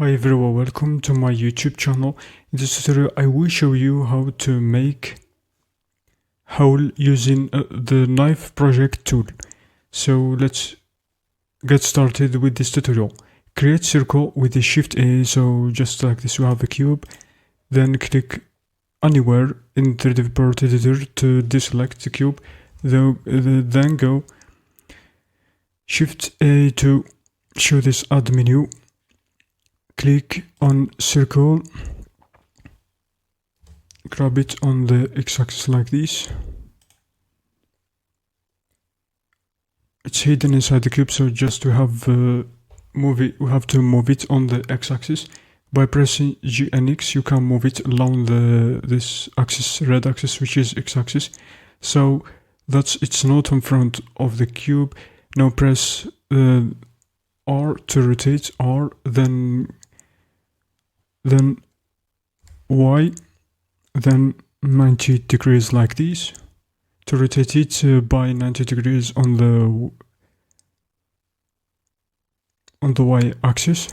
Hi everyone, welcome to my YouTube channel. In this tutorial I will show you how to make hole using the knife project tool. So let's get started with this tutorial. Create circle with the Shift A, so just like this you have a cube, then click anywhere in the viewport editor to deselect the cube, then go Shift A to show this add menu. Click on circle, grab it on the x-axis like this. It's hidden inside the cube, so just we have to move it on the x-axis. By pressing G and X, you can move it along this axis, red axis, which is x-axis. So it's not in front of the cube. Now press R to rotate, R, then Y, then 90 degrees like this, to rotate it by 90 degrees on the Y axis.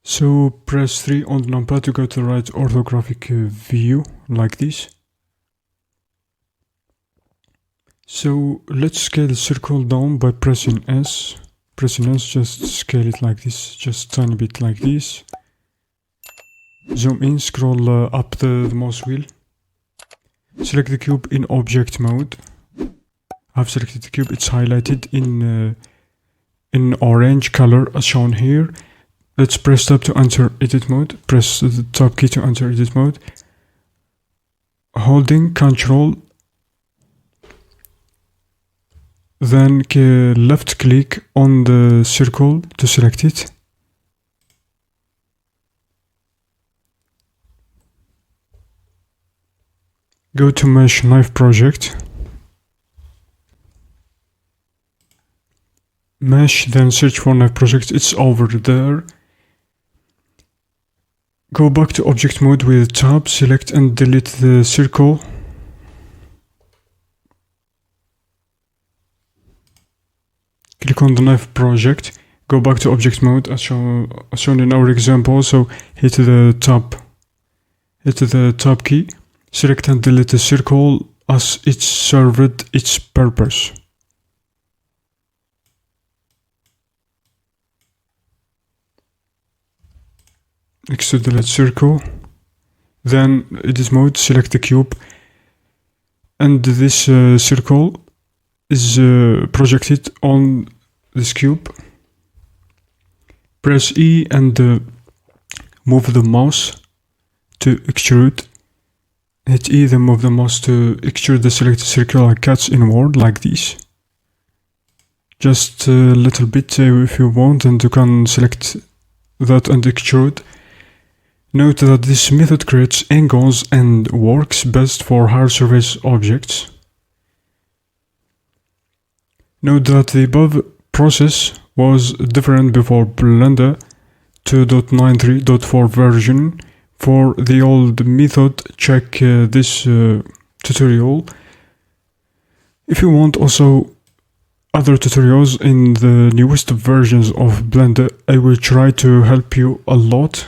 So press 3 on the numpad to go to the right orthographic view like this. So let's scale the circle down by pressing S. Just scale it like this, just tiny bit like this. Zoom in, scroll up the mouse wheel. Select the cube in object mode. I've selected the cube, it's highlighted in orange color as shown here. Let's press tab to enter edit mode. Press the tab key to enter edit mode. Holding Ctrl, then left click on the circle to select it. Go to Mesh Knife Project. Mesh, then search for Knife Project, it's over there. Go back to object mode with tab, select and delete the circle. Click on the knife project, go back to object mode as shown in our example, so hit the tab key, select and delete the circle as it served its purpose. Next to delete circle, then edit mode, select the cube, and this circle is projected on this cube. Press E and move the mouse to extrude. Hit E, then move the mouse to extrude the selected circular cuts inward like this. Just a little bit if you want, and you can select that and extrude. Note that this method creates angles and works best for hard surface objects. Note that the above process was different before Blender 2.93.4 version. For the old method, check this tutorial. If you want also other tutorials in the newest versions of Blender, I will try to help you a lot.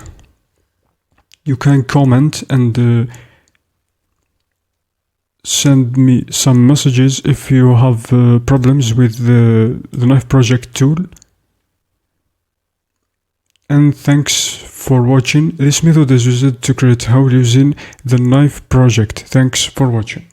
You can comment and send me some messages if you have problems with the knife project tool. And thanks for watching. This method is used to create hole using the knife project. Thanks for watching.